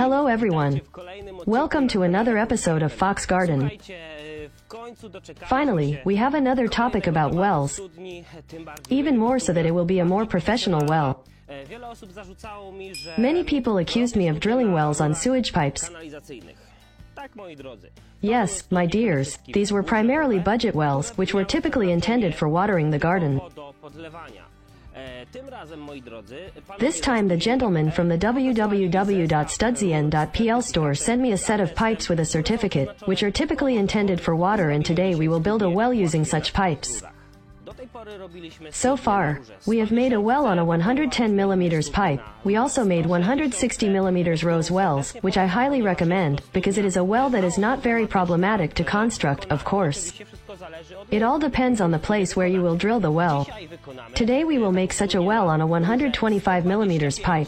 Hello everyone. Welcome to another episode of Fox Garden. Finally, we have another topic about wells, even more so that it will be a more professional well. Many people accused me of drilling wells on sewage pipes. Yes, my dears, these were primarily budget wells, which were typically intended for watering the garden. This time the gentleman from the www.studsian.pl store sent me a set of pipes with a certificate, which are typically intended for water, and today we will build a well using such pipes. So far, we have made a well on a 110 mm pipe. We also made 160 mm rose wells, which I highly recommend, because it is a well that is not very problematic to construct, of course. It all depends on the place where you will drill the well. Today we will make such a well on a 125 mm pipe.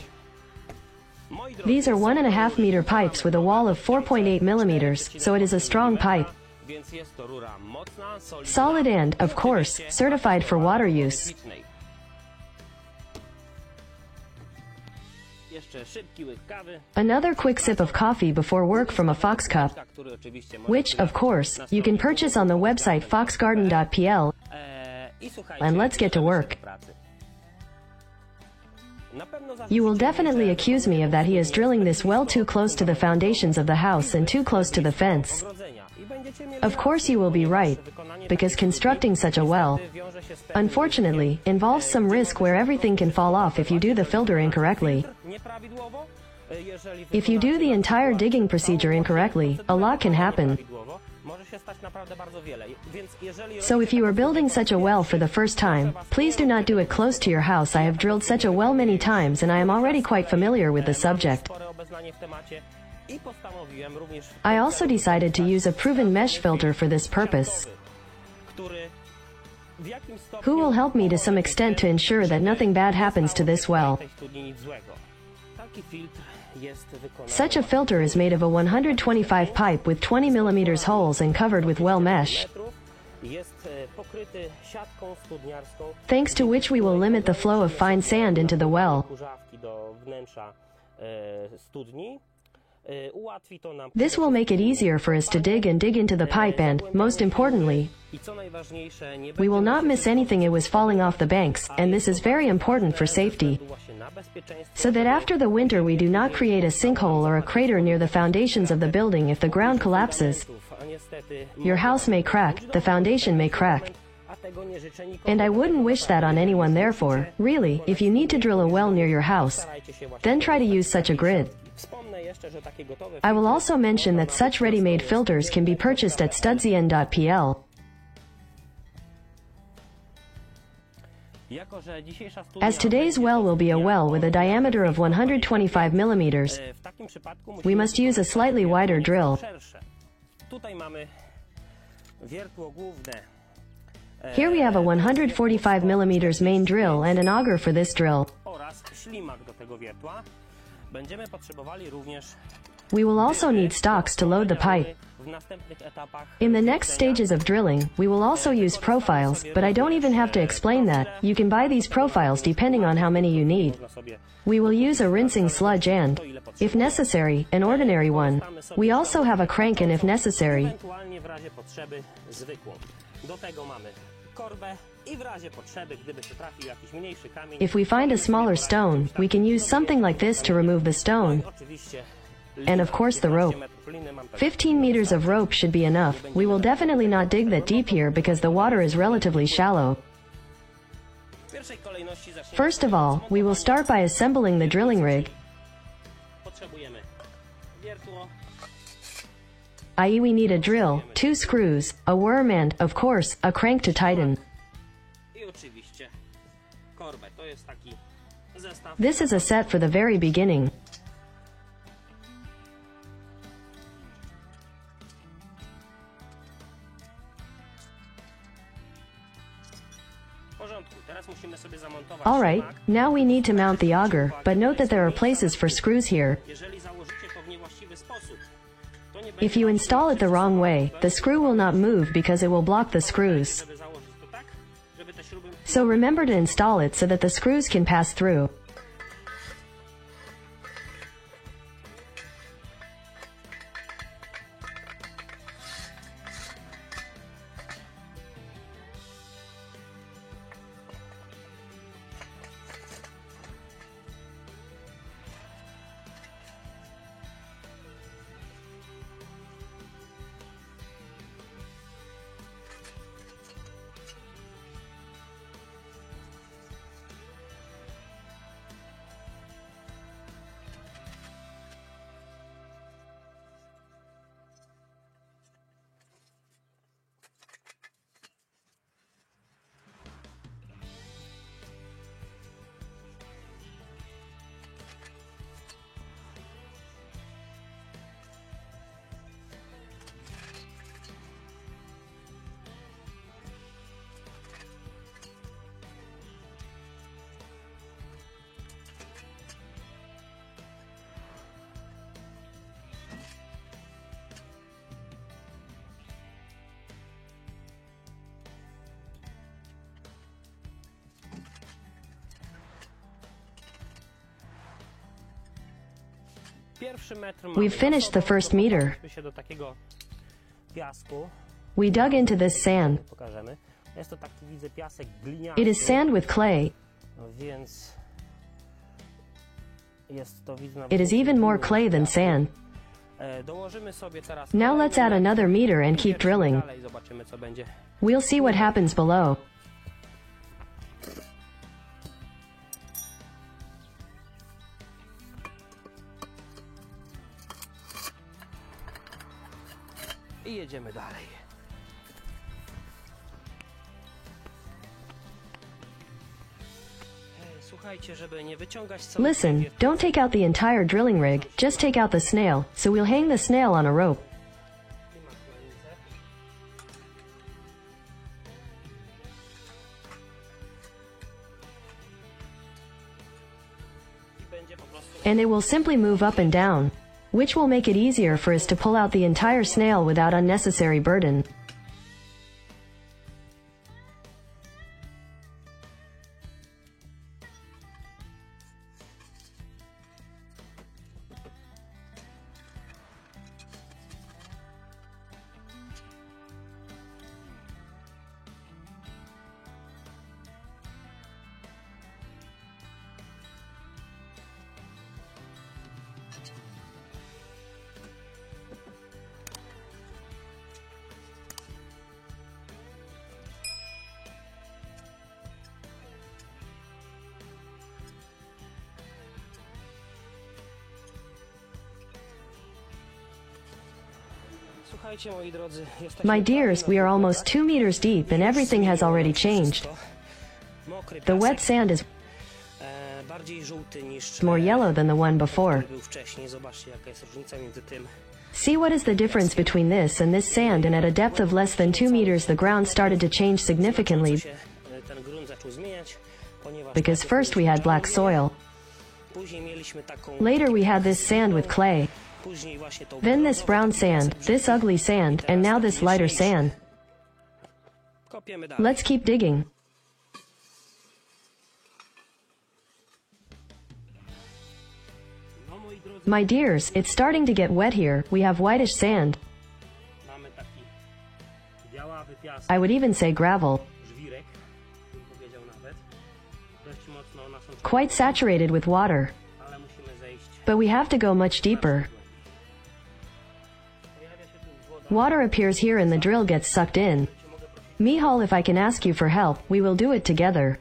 These are 1.5 meter pipes with a wall of 4.8 mm, so it is a strong pipe. Solid and, of course, certified for water use. Another quick sip of coffee before work from a Fox cup, which, of course, you can purchase on the website foxgarden.pl. And let's get to work. You will definitely accuse me of that he is drilling this well too close to the foundations of the house and too close to the fence. Of course you will be right, because constructing such a well, unfortunately, involves some risk where everything can fall off if you do the filter incorrectly. If you do the entire digging procedure incorrectly, a lot can happen. So if you are building such a well for the first time, please do not do it close to your house. I have drilled such a well many times and I am already quite familiar with the subject. I also decided to use a proven mesh filter for this purpose, who will help me to some extent to ensure that nothing bad happens to this well. Such a filter is made of a 125 pipe with 20 mm holes and covered with well mesh, thanks to which we will limit the flow of fine sand into the well. This will make it easier for us to dig into the pipe and, most importantly, we will not miss anything it was falling off the banks, and this is very important for safety, so that after the winter we do not create a sinkhole or a crater near the foundations of the building. If the ground collapses, your house may crack, the foundation may crack. And I wouldn't wish that on anyone. Therefore, really, if you need to drill a well near your house, then try to use such a grid. I will also mention that such ready-made filters can be purchased at studsian.pl. As today's well will be a well with a diameter of 125 mm, we must use a slightly wider drill. Here we have a 145 mm main drill and an auger for this drill. We will also need stocks to load the pipe. In the next stages of drilling, we will also use profiles, but I don't even have to explain that. You can buy these profiles depending on how many you need. We will use a rinsing sludge and, if necessary, an ordinary one. We also have a crank and, if necessary, if we find a smaller stone, we can use something like this to remove the stone. And of course the rope. 15 meters of rope should be enough. We will definitely not dig that deep here because the water is relatively shallow. First of all, we will start by assembling the drilling rig, i.e. we need a drill, 2 screws, a worm and, of course, a crank to tighten. This is a set for the very beginning. Alright, now we need to mount the auger, but note that there are places for screws here. If you install it the wrong way, the screw will not move because it will block the screws. So remember to install it so that the screws can pass through. We've finished the first meter. We dug into this sand. It is sand with clay. It is even more clay than sand. Now let's add another meter and keep drilling. We'll see what happens below. I jedziemy dalej. Słuchajcie, żeby nie wyciągać całego. Listen, don't take out the entire drilling rig, just take out the snail, so we'll hang the snail on a rope. And it will simply move up and down, which will make it easier for us to pull out the entire snail without unnecessary burden. My dears, we are almost 2 meters deep and everything has already changed. The wet sand is more yellow than the one before. See what is the difference between this and this sand, and at a depth of less than 2 meters the ground started to change significantly because first we had black soil. Later we had this sand with clay. Then this brown sand, this ugly sand, and now this lighter sand. Let's keep digging. My dears, it's starting to get wet here. We have whitish sand. I would even say gravel. Quite saturated with water. But we have to go much deeper. Water appears here and the drill gets sucked in. Michal, if I can ask you for help, we will do it together.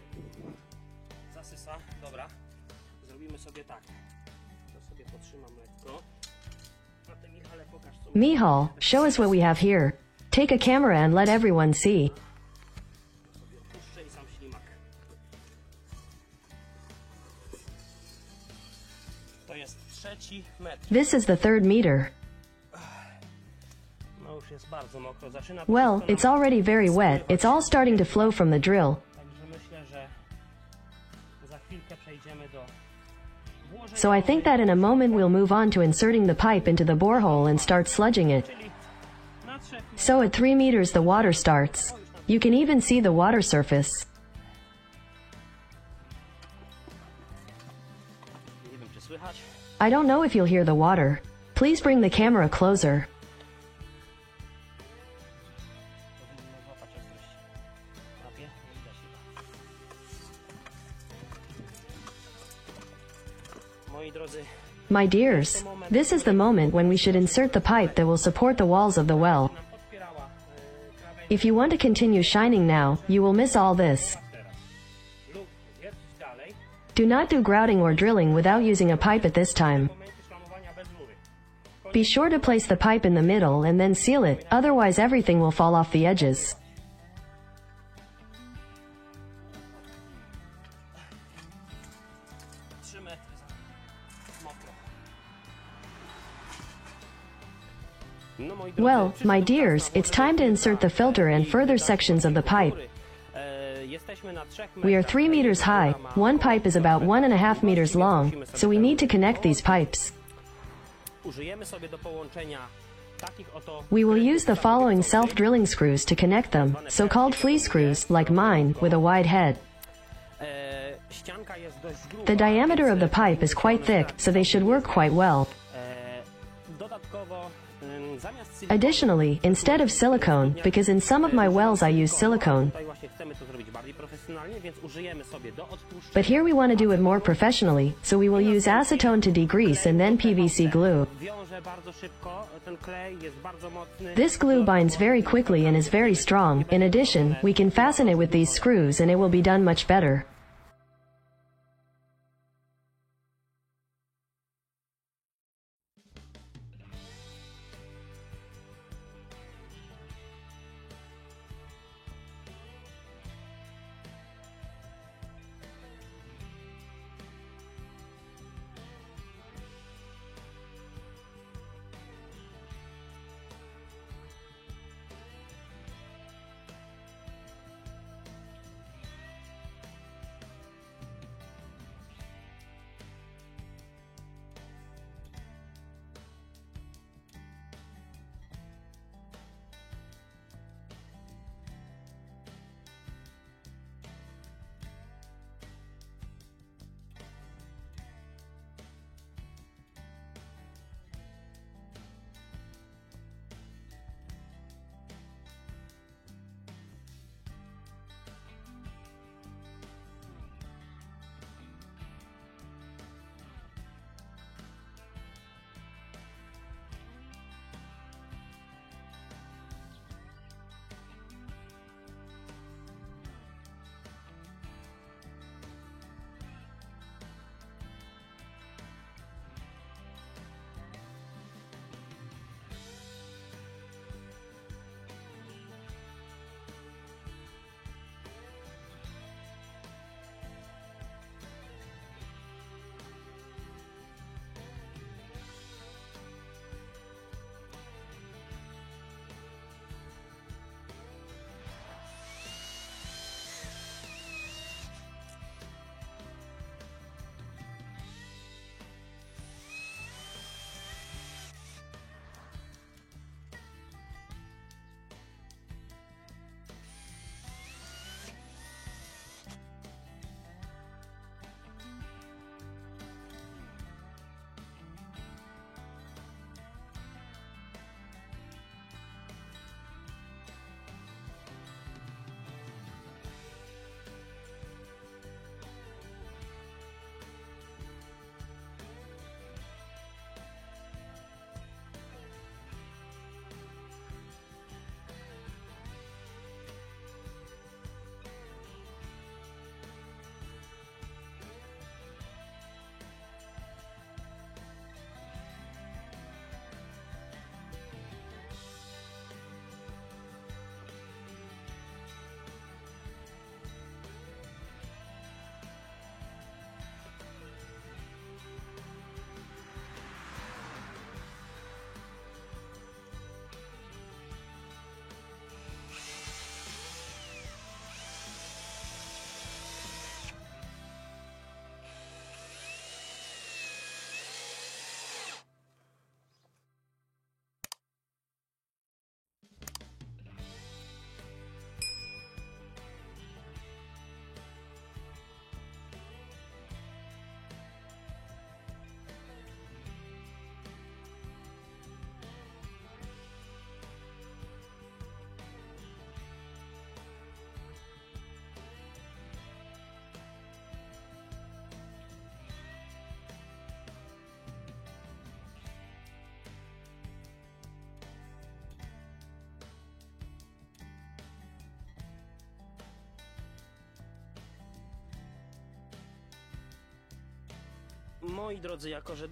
Michal, show us what we have here. Take a camera and let everyone see. This is the 3rd meter. Well, it's already very wet. It's all starting to flow from the drill. So I think that in a moment we'll move on to inserting the pipe into the borehole and start sludging it. So at 3 meters the water starts. You can even see the water surface. I don't know if you'll hear the water. Please bring the camera closer. My dears, this is the moment when we should insert the pipe that will support the walls of the well. If you want to continue shining now, you will miss all this. Do not do grouting or drilling without using a pipe at this time. Be sure to place the pipe in the middle and then seal it, otherwise everything will fall off the edges. Well, my dears, it's time to insert the filter and further sections of the pipe. We are 3 meters high, one pipe is about 1.5 meters long, so we need to connect these pipes. We will use the following self-drilling screws to connect them, so-called flea screws, like mine, with a wide head. The diameter of the pipe is quite thick, so they should work quite well. Dodatkowo, zamiast Additionally, instead of silicone, because in some of my wells I use silicone, tutaj właśnie chcemy to zrobić bardziej profesjonalnie, więc użyjemy sobie do odtłuszczenia. but here we want to do it more professionally, so we will use acetone to degrease and then PVC glue. Wiąże bardzo szybko, ten klej jest bardzo mocny. This glue binds very quickly and is very strong. In addition, we can fasten it with these screws and it will be done much better.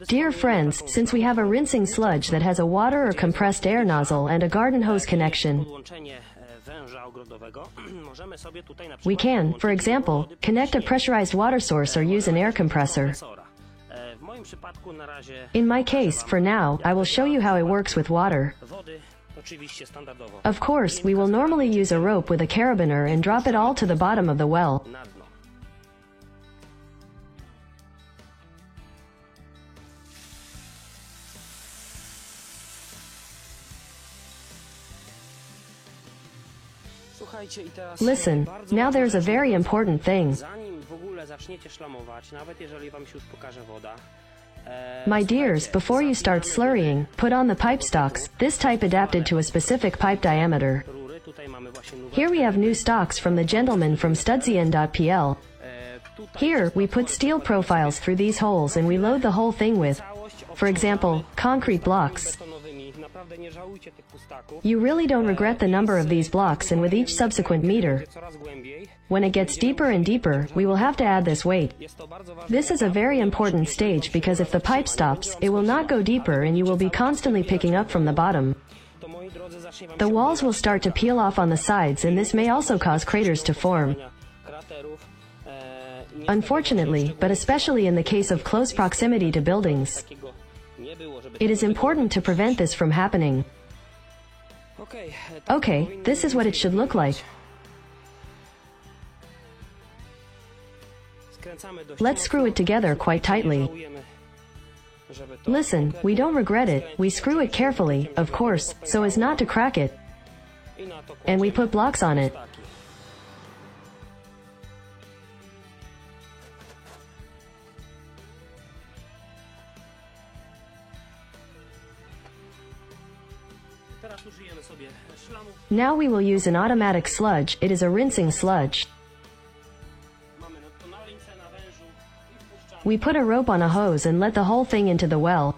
Dear friends, since we have a rinsing sludge that has a water or compressed air nozzle and a garden hose connection, we can, for example, connect a pressurized water source or use an air compressor. In my case, for now, I will show you how it works with water. Of course, we will normally use a rope with a carabiner and drop it all to the bottom of the well. Listen, now there's a very important thing. My dears, before you start slurrying, put on the pipe stocks, this type adapted to a specific pipe diameter. rury. Tutaj mamy właśnie nóweczkę. Here we have new stocks from the gentleman from studzien.pl. Here, we put steel profiles through these holes and we load the whole thing with, for example, concrete blocks. Betonowymi. Naprawdę nie żałujcie tych pustaków. You really don't regret the number of these blocks, and with each subsequent meter, Coraz głębiej. when it gets deeper and deeper, we will have to add this weight. Jest to bardzo ważne. This is a very important stage because if the pipe stops, it will not go deeper and you will be constantly picking up from the bottom. To, moi drodzy, zacznie wam The się walls will start to peel off on the sides, and this may also cause craters to form. kraterów. Unfortunately, but especially in the case of close proximity to buildings, Takiego nie było, żeby it is important to prevent this from happening. Okej, tak Okay, powinno this is what it should look like. Skręcamy dość Let's screw it together quite tightly. mocno. Żałujemy, żeby to Listen, we don't regret it, we screw it carefully, of course, so as not to crack it, I na to and we kładziemy put blocks on it. pustaki. Teraz użyjemy sobie szlamu. Now we will use an automatic sludge, it is a rinsing sludge. Mamy to na lince, na wężu i wpuszczamy. We put a rope on a hose and let the whole thing into the well.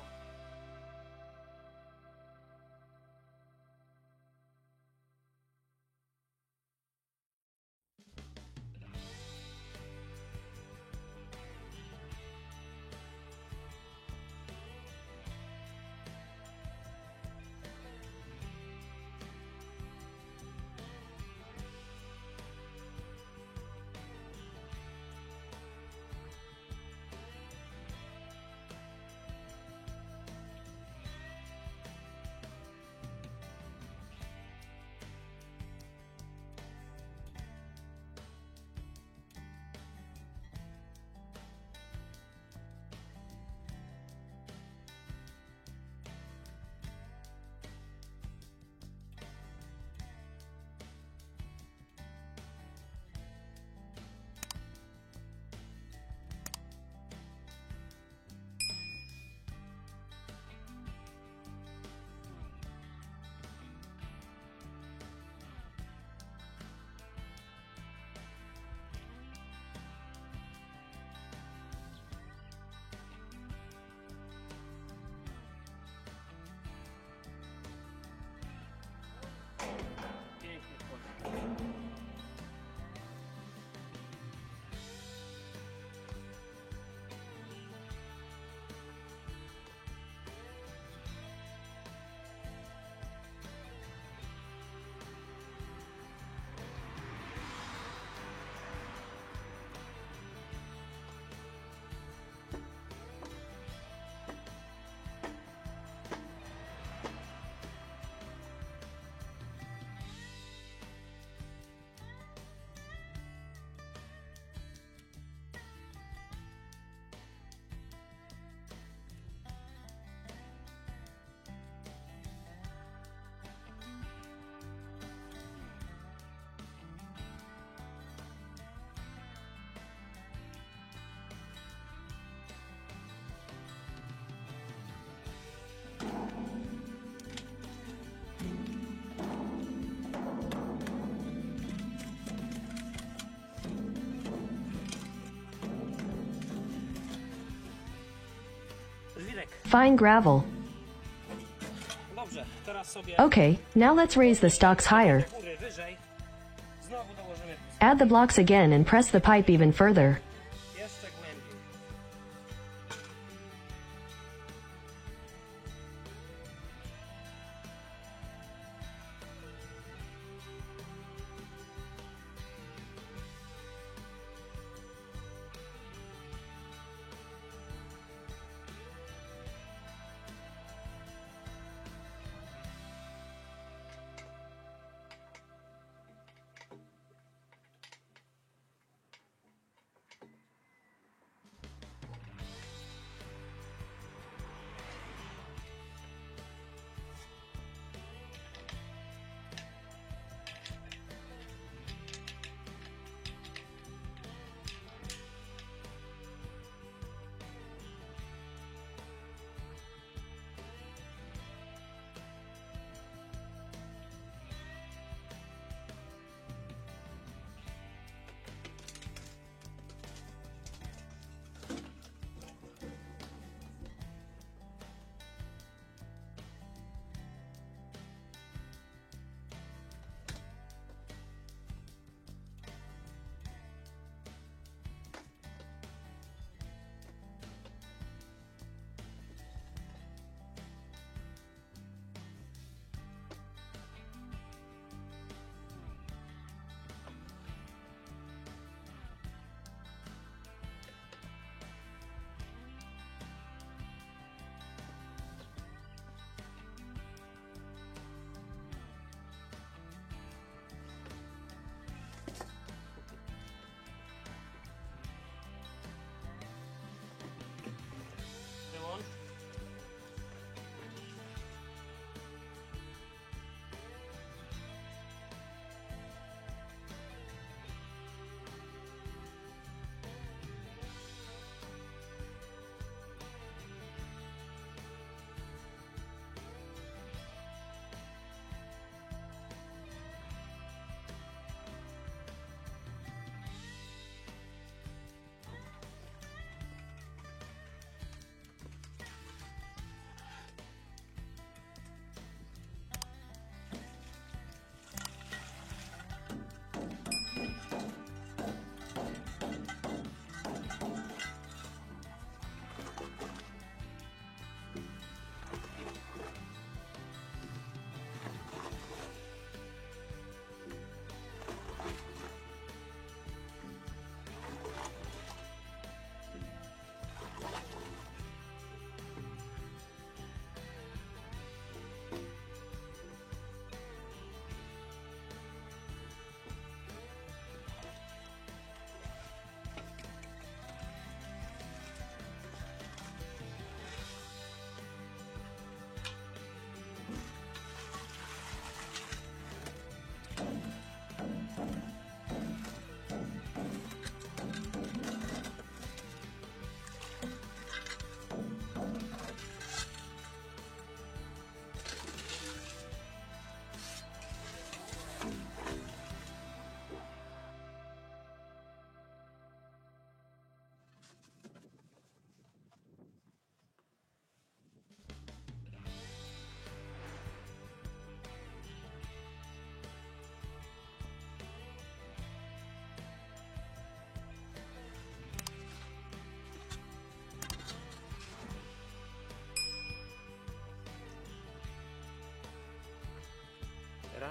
Pięknie wchodzi. Żwirek. Fine gravel. Dobrze, teraz sobie Okay, now let's raise the stocks higher. góry wyżej. Znowu dołożymy Add the blocks again and press the pipe even further. jeszcze głębiej.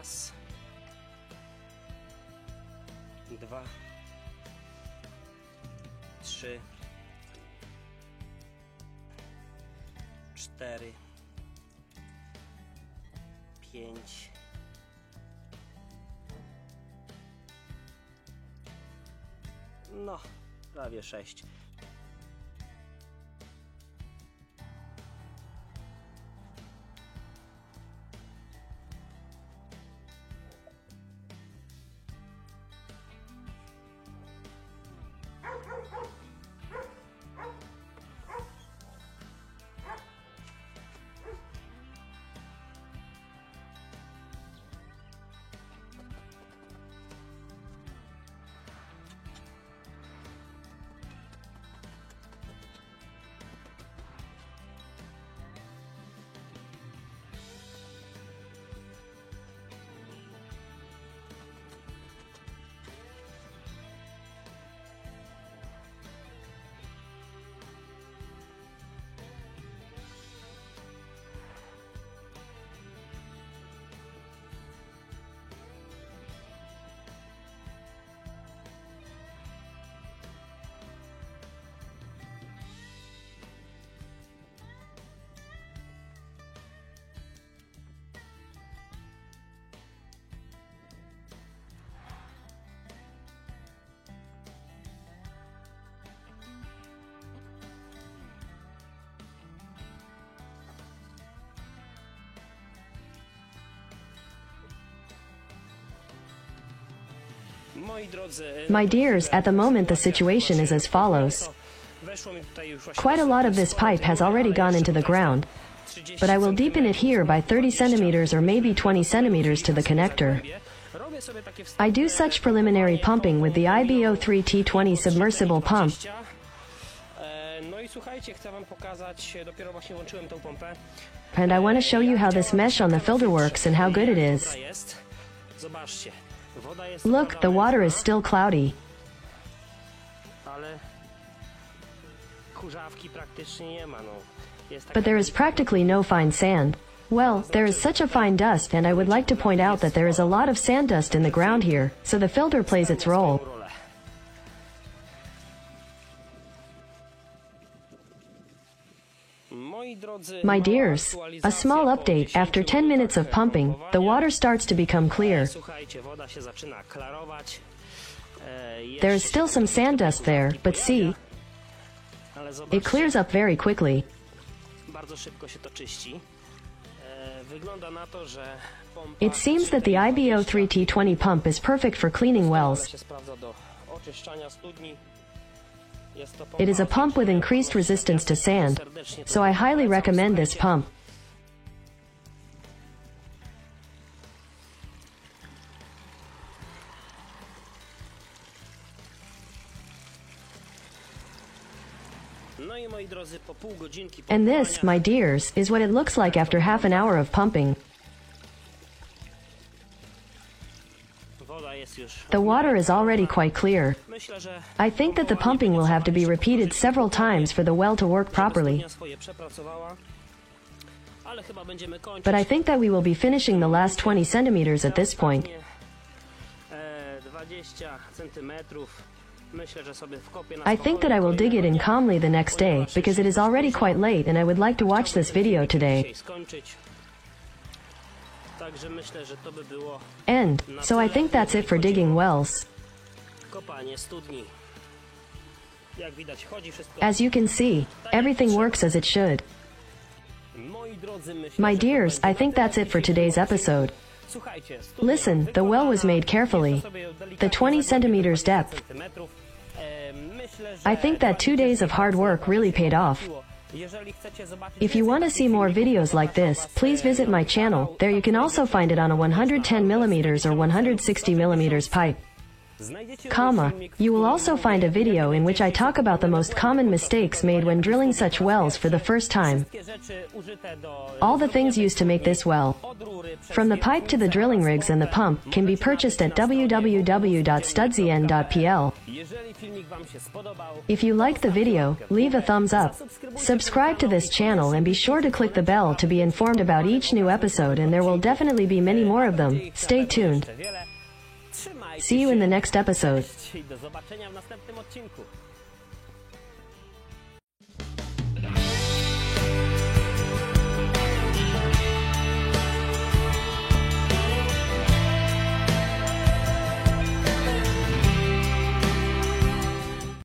Raz. 2. 3. 4. 5. No, prawie 6. My dears, at the moment the situation is as follows. Quite a lot of this pipe has already gone into the ground, but I will deepen it here by 30 centimeters or maybe 20 centimeters to the connector. I do such preliminary pumping with the IBO3T20 submersible pump. And I want to show you how this mesh on the filter works and how good it is. Look, the water is still cloudy. But there is practically no fine sand. Well, there is such a fine dust, and I would like to point out that there is a lot of sand dust in the ground here, so the filter plays its role. My dears, a small update: after 10 minutes of pumping, the water starts to become clear. There is still some sand dust there, but see, it clears up very quickly. It seems that the IBO3T20 pump is perfect for cleaning wells. It is a pump with increased resistance to sand, so I highly recommend this pump. And this, my dears, is what it looks like after half an hour of pumping. The water is already quite clear. I think that the pumping will have to be repeated several times for the well to work properly. But I think that we will be finishing the last 20 centimeters at this point. I think that I will dig it in calmly the next day, because it is already quite late and I would like to watch this video today. End. So I think that's it for digging wells. As you can see, everything works as it should. My dears, I think that's it for today's episode. Listen, the well was made carefully. The 20 centimeters depth. I think that 2 days of hard work really paid off. If you want to see more videos like this, please visit my channel. There you can also find it on a 110mm or 160mm pipe. You will also find a video in which I talk about the most common mistakes made when drilling such wells for the first time. All the things used to make this well, from the pipe to the drilling rigs and the pump, can be purchased at www.studzien.pl. Jeżeli filmik Wam się spodobał, If you liked the video, leave a thumbs up. Subscribe to this channel and be sure to click the bell to be informed about each new episode, and there will definitely be many more of them. Stay tuned. jeszcze wiele. Trzymajcie See you się. in the next episode. Cześć i do zobaczenia w następnym odcinku.